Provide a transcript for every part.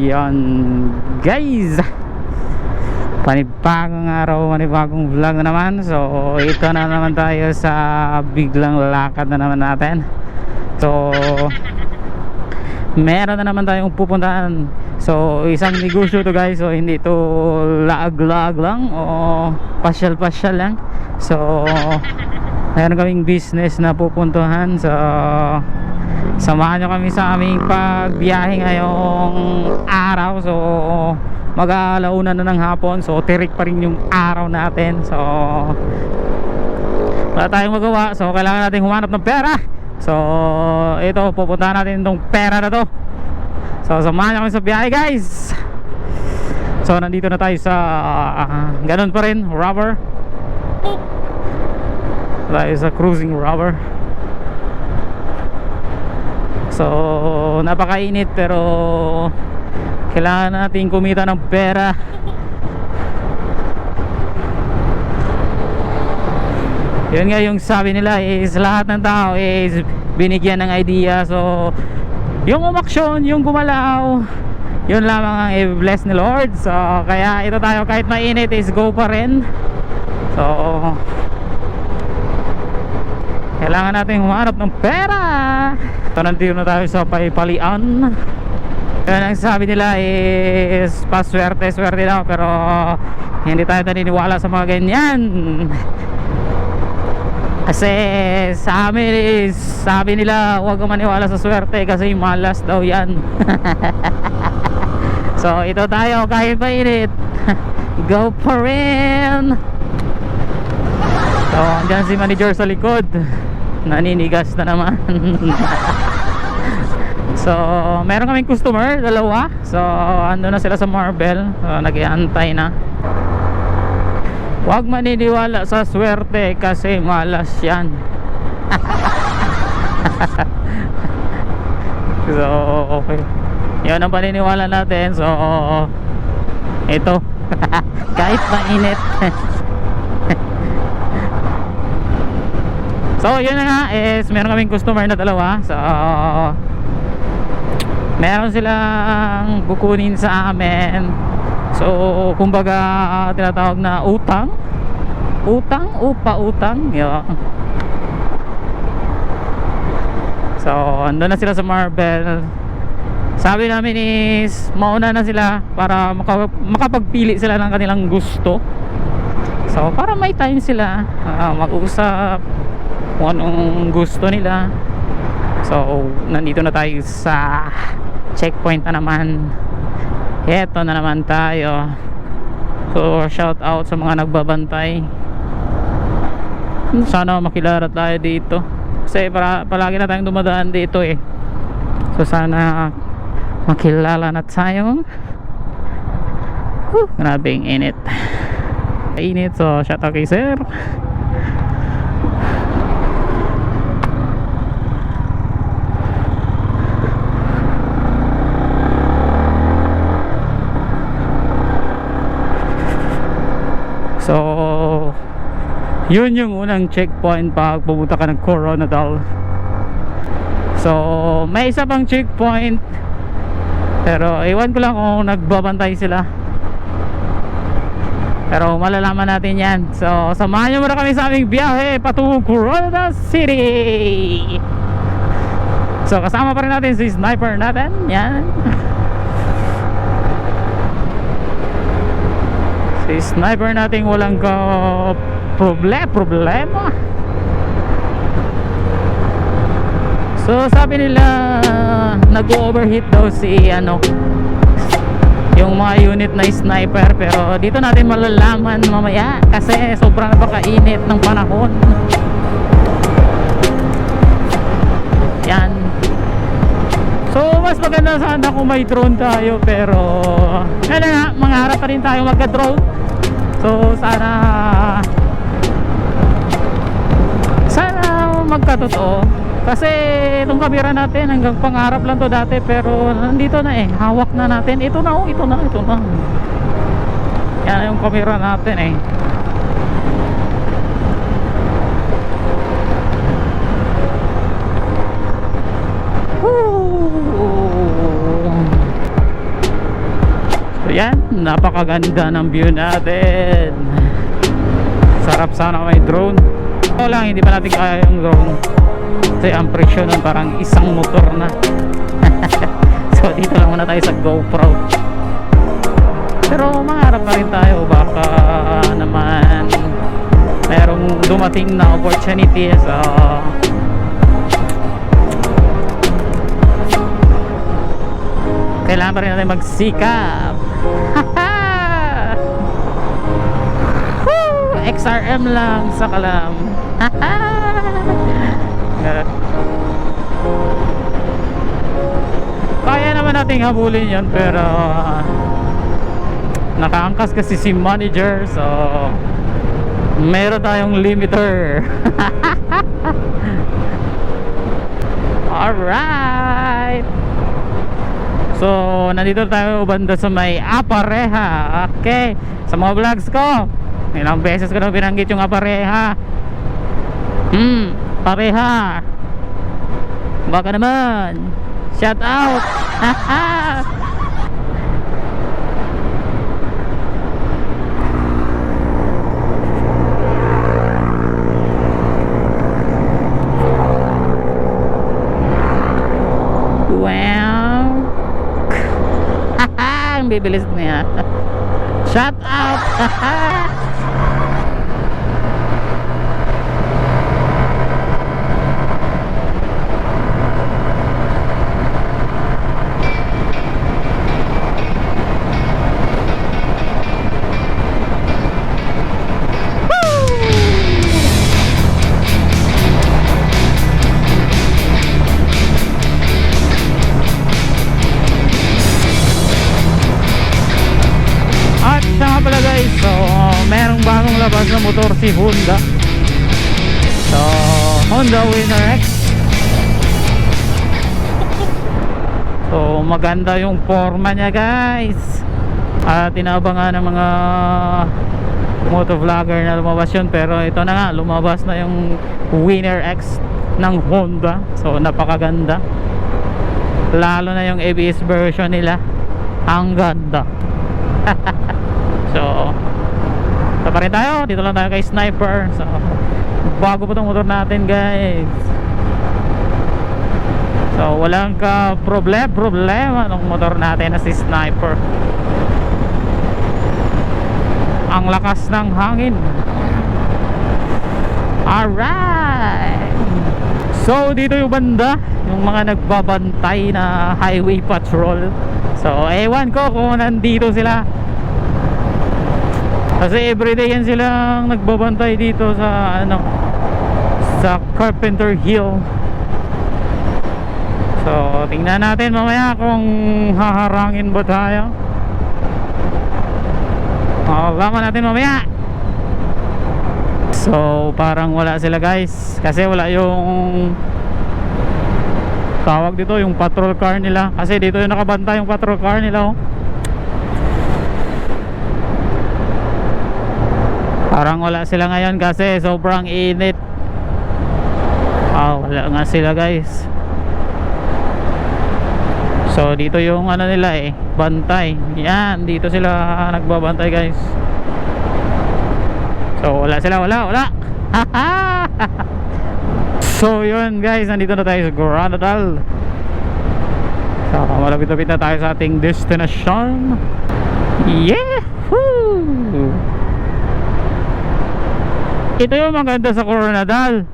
Yan guys, panibagong araw, panibagong vlog na naman. So ito na naman tayo sa biglang lakad na naman natin. So meron na naman tayong pupuntahan. So isang negosyo to guys. So hindi to laag-laag lang o pasyal-pasyal lang. So meron kaming business na pupuntahan. So samahan nyo kami sa aming pagbiyahe ngayong araw. So mag-aalauna na ng hapon. So tirik pa rin yung araw natin. So wala tayong magawa. So kailangan natin humanap ng pera. So ito, pupuntahan natin itong pera na to. So samahan nyo kami sa biyahe guys. So nandito na tayo sa ganun pa rin, rubber. Tayo sa cruising rubber. So napakainit pero kailangan natin kumita ng pera. Yun nga yung sabi nila is lahat ng tao is binigyan ng idea. So yung umaksyon, yung gumalaw, yun lamang ang i-bless ni Lord. So kaya ito tayo, kahit mainit is go pa rin. So kailangan natin humarap ng pera. So nandito na tayo sa Paypalian. Yun ang sabi nila is paswerte-swerte daw. Pero hindi tayo naniniwala sa mga ganyan. Kasi sa amin is sabi nila huwag kang maniwala sa swerte kasi malas daw yan. So ito tayo, kahit mainit, go pa rin. So andyan si manager sa likod, naninigas na naman. So meron kaming customer, dalawa. So ando na sila sa Marble. So nag-iantay na. Huwag maniniwala sa swerte kasi malas yan. So okay, yun ang paniniwala natin. So ito kahit mainit. So yun na nga, is meron kaming customer na dalawa. So meron silang kukunin sa amin. So kumbaga tinatawag na utang, utang yun. So andun na sila sa Marble. Sabi namin is mauna na sila para makapagpili sila ng kanilang gusto. So para may time sila mag-usap kung anong gusto nila. So nandito na tayo sa checkpoint na naman. Eto na naman tayo. So shout out sa mga nagbabantay. Sana makilala tayo dito kasi palagi na tayong dumadaan dito eh. So sana makilala na tayo. Grabing init. Init. So shout out kay sir. So yun yung unang checkpoint pag pumunta ka ng Coronadal. So may isa pang checkpoint pero iwan ko lang kung nagbabantay sila, pero malalaman natin yan. So samahan nyo muna kami sa aming biyahe patungong Coronadal City. So kasama pa rin natin si sniper natin. Yan, si sniper natin walang problema. So sabi nila nag-overheat daw si yung mga unit na sniper, pero dito natin malalaman mamaya kasi sobrang napakainit ng panahon. Yan. So mas maganda sana kung may drone tayo, pero kaya nga mangarap pa rin tayo magka-drone. So sana magkatotoo, kasi itong kamera natin hanggang pangarap lang to dati, pero nandito na eh, hawak na natin. Ito na oh, ito na. Yan yung kamera natin eh. yan, napakaganda ng view natin. Sarap sana may drone. O lang, hindi pa natin kaya yung drone kasi ang presyo nun parang isang motor na. So dito lang muna tayo sa GoPro, pero mangarap pa rin tayo, baka naman merong dumating na opportunity. So kailangan pa rin natin magsikap. XRM lang sa kalam. Kaya naman nating habulin yan, pero nakaangkas kasi si manager, so meron tayong limiter. Alright, so nandito tayo banda sa may Apareja. Okay, sa mga vlogs ko ilang beses ko na binanggit yung Apareja. Pareha, baka naman shout out. Wow. Ang bibilis niya. Shout out. Pala guys, so merong bagong labas na motor si Honda. So Honda Winner X. So maganda yung forma niya guys, at tinaabangan ng mga motovlogger na lumabas yun, pero ito na nga, lumabas na yung Winner X ng Honda. So napakaganda, lalo na yung ABS version nila, ang ganda. So pa rin tayo, dito lang tayo kay Sniper. So bago pa itong motor natin guys, so walang ka problema ng motor natin na si Sniper. Ang lakas ng hangin. Alright, so dito yung banda, yung mga nagbabantay na highway patrol. So ewan ko kung nandito sila, kasi everyday yan silang nagbabantay dito sa sa Carpenter Hill. So tingnan natin mamaya kung haharangin ba tayo. Abangan natin mamaya. So parang wala sila guys, kasi wala yung tawag dito, yung patrol car nila. Kasi dito yung nakabantay yung patrol car nila, oh. Parang wala sila ngayon kasi sobrang init. Wala nga sila guys. So dito yung ano nila bantay. Yan, dito sila nagbabantay guys. So wala sila, wala. So yun guys, nandito na tayo sa Granadal. So malapit-lapit na tayo sa ating destination. Yehoo! Ito yung maganda sa Coronadal,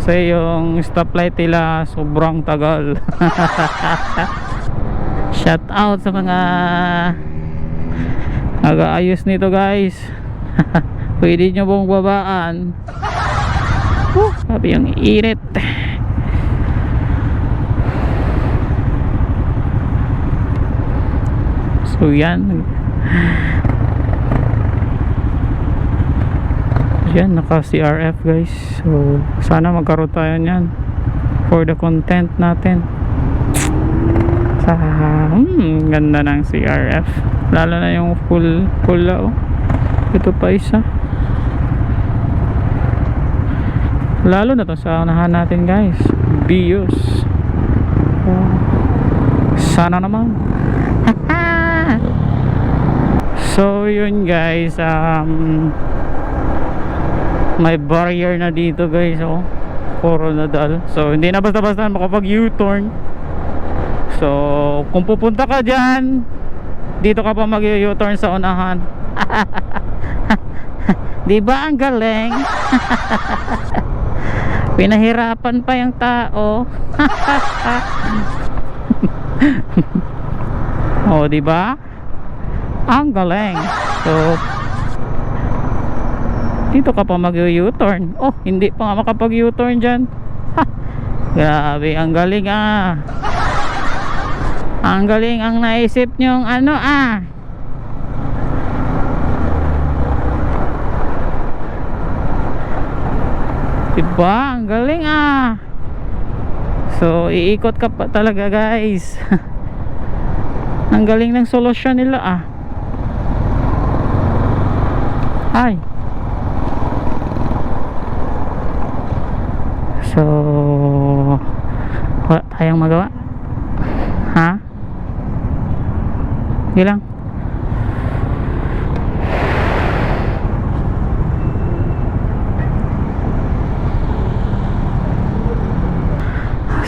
kasi yung stoplight nila sobrang tagal. Shout out sa mga nag-aayos nito guys. Pwede nyo pong babaan. Sabi yung init. So yan. Yan, naka CRF guys. So sana magkaroon tayo nyan for the content natin. Sa ganda ng CRF, lalo na yung full pula, oh. Ito pa isa, lalo na to sa unahan natin guys, Bios. Sana naman. So yun guys, may barrier na dito guys, oh, Coronadal. So hindi na basta-basta makapag U-turn. So kung pupunta ka dyan, dito ka pa mag U-turn sa unahan. Diba ang galing? Pinahirapan pa yung tao. Oh, diba? Ang galing. So dito ka pa mag U-turn. Oh, hindi pa nga makapag U-turn dyan. Grabe, ang galing ah. Ang galing ang naisip nyong ano ah. Diba? Ang galing ah. So iikot ka pa talaga guys. Ang galing ng solusyon nila ah. Ay. So wala tayong magawa. Ha? Hindi lang.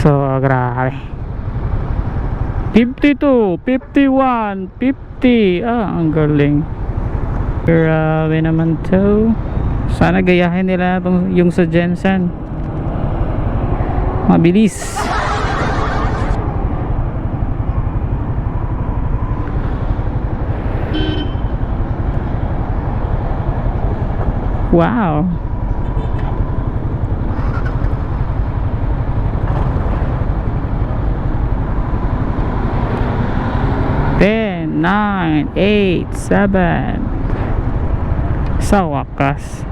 So grabe, 52, 51, 50. Ah, ang galing. Grabe naman to. Sana gayahin nila yung sa Jensen. Mabilis. Wow. Ten, 9, 8, 7. Sa wakas.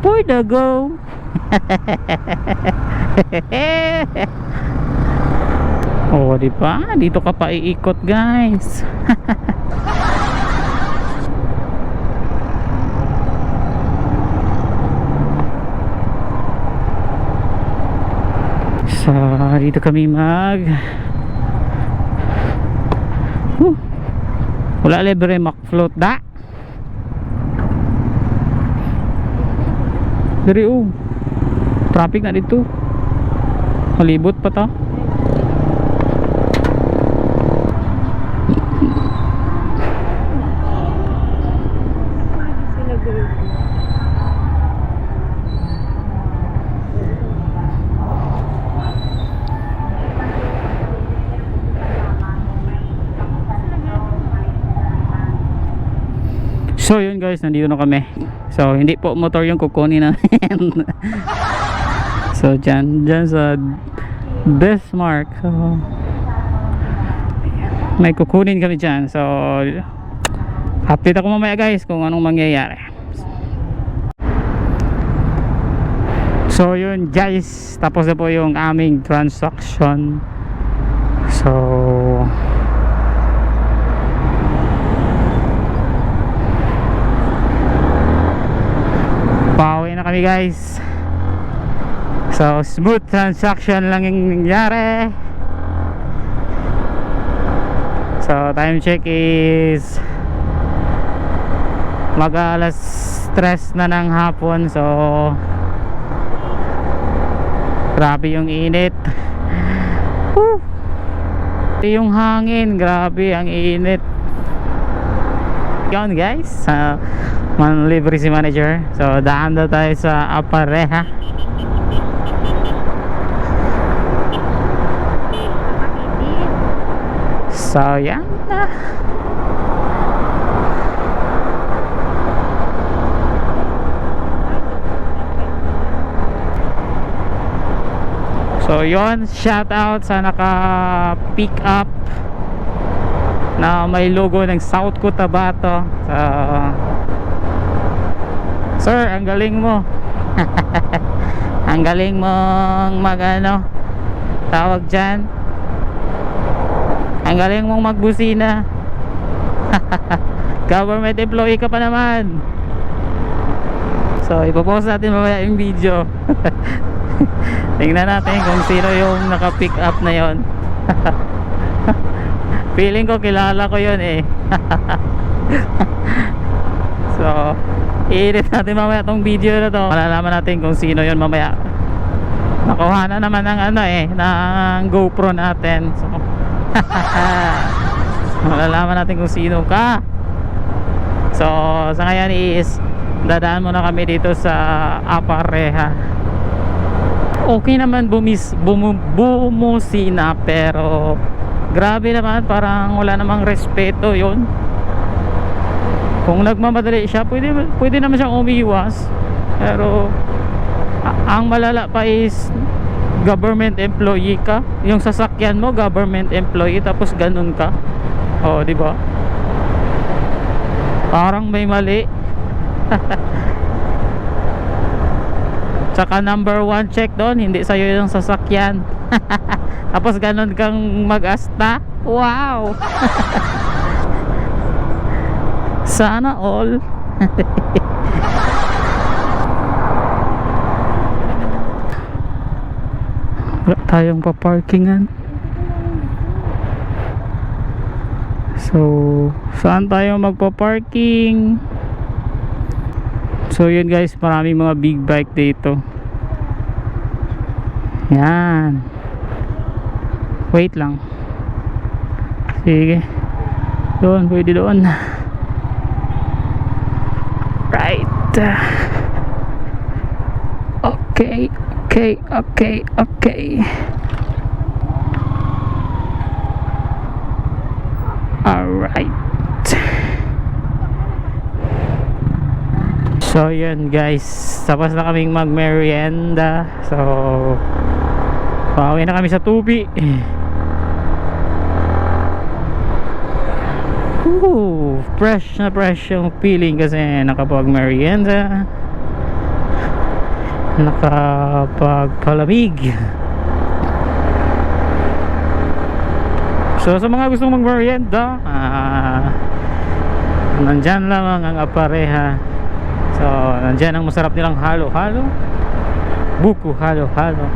For the go. Oh, di ba? Dito ka pa iikot, guys. So, dito kami wala libre mak-float da. Dari traffic na dito. Malibot pa to. So yun guys, nandito na kami. So hindi po motor yung kukunin namin. So dyan sa Bismarck. So may kukunin kami dyan. So update ako mamaya guys kung anong mangyayari. So yun guys, tapos na po yung aming transaction. So pauwi na kami guys. So smooth transaction lang yung nangyari. So time check is mag-alas 3 na ng hapon. So grabe yung init. Woo! Yung hangin, grabe ang init. Yun guys, manlibre si manager. So daan na tayo sa Apareha. So yan na. So yun, shout out sa naka pick up na may logo ng South Cotabato. So sir, ang galing mo. Ang galing mong tawag dyan, ang galing mong magbusina. Government employee ka pa naman. So ipopost natin mamaya yung video. Tingnan natin kung sino yung naka pick up na yon. Feeling ko kilala ko yun eh. So i-edit natin mamaya tong video na to. Malalaman natin kung sino yun mamaya. Nakuha na naman ng ano eh, ng GoPro natin. So malalaman natin kung sino ka. So sa ngayon is dadaan muna kami dito sa Apareha. Okay naman bumusina, pero grabe naman, parang wala namang respeto yon. Kung nagmamadali siya, pwede naman siyang umiwas. Pero ang malala pa is government employee ka. Yung sasakyan mo government employee, tapos ganun ka. Oh, di ba? Parang may mali. Tsaka number 1 check doon, hindi sa'yo yung sasakyan. Tapos ganun kang mag-asta. Wow. Sana all. Wala tayong paparkingan. So saan tayo magpa-parking? So yun guys, maraming mga big bike dito. Yan. Wait lang. Sige. Doon, pwede doon. Right. Okay. Alright. So yun guys, tapos na kaming mag-merienda. So pauwi na kami sa Tubi. Fresh na fresh yung feeling kasi nakapag-merienda, nakapagpalamig. So sa mga gustong mag-merienda, nandyan lamang ang Apareha. So nandyan ang masarap nilang halo-halo, buko halo-halo.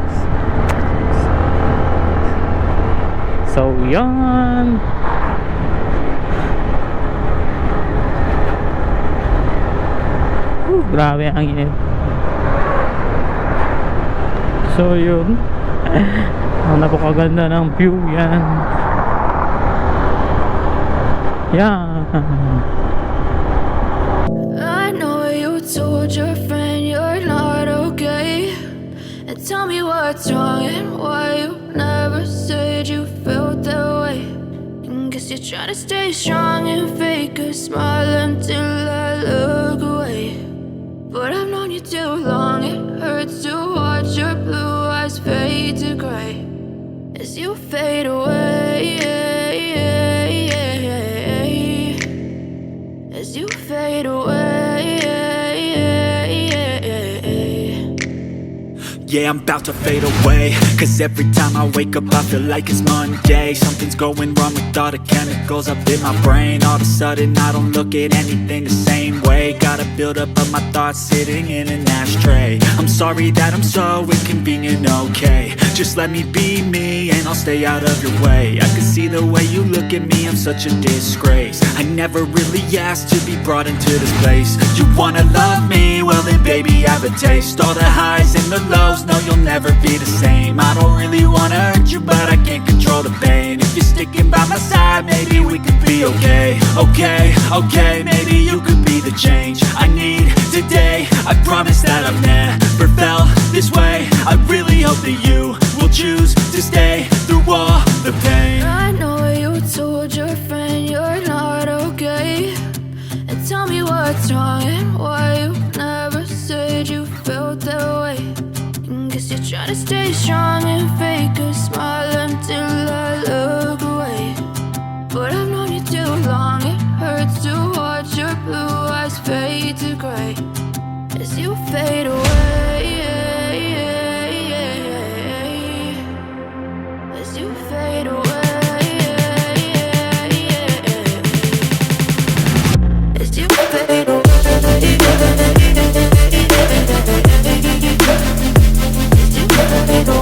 So yan. Grabe ang init. So yun. Ang napakaganda ng view yan. Yan. I know you told your friend you're not okay, and tell me what's wrong and why you never said you felt that way. And guess you're trying to stay strong and fake a smile until I look away. But I've known you too long, it hurts to watch your blue eyes fade to gray as you fade away. As you fade away. Yeah, I'm about to fade away, cause every time I wake up I feel like it's Monday. Something's going wrong with all the chemicals up in my brain. All of a sudden I don't look at anything the same way. Got a build up of my thoughts sitting in an ashtray. I'm sorry that I'm so inconvenient, okay. Just let me be me and I'll stay out of your way. I can see the way you look at me, I'm such a disgrace. I never really asked to be brought into this place. You wanna love me? Well then baby I have a taste. All the highs and the lows, no you'll never be the same. I don't really wanna hurt you but I can't control the pain. If you're sticking by my side maybe we could be okay. Okay, maybe you could be the change I need today. I promise that I've never felt this way. I really hope that you will choose to stay through all the pain. I know you told your friend you're not okay, and tell me what's wrong and why you never said you felt that way. And guess you're trying to stay strong and fake a smile until I look away. But I've known you too long, it hurts to watch your blue eyes fade to gray as you fade away. As you fade away. As you fade away. As you fade away.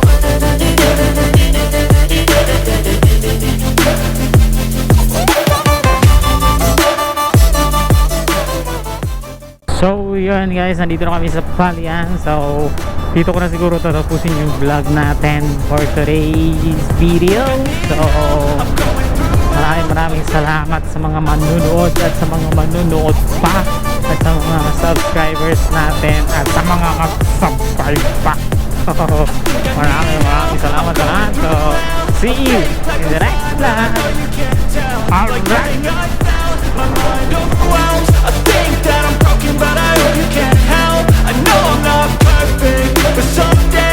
yun guys, nandito na kami sa Palian. So dito ko na siguro tatapusin yung vlog natin for today's video. So maraming salamat sa mga manunood at sa mga manunood pa, at sa mga subscribers natin at sa mga mag-subscribe pa. maraming salamat sa lahat. So see you in the next vlog. Alright. My mind overwhelms. I think that I'm broken, but I hope you can't help. I know I'm not perfect, but someday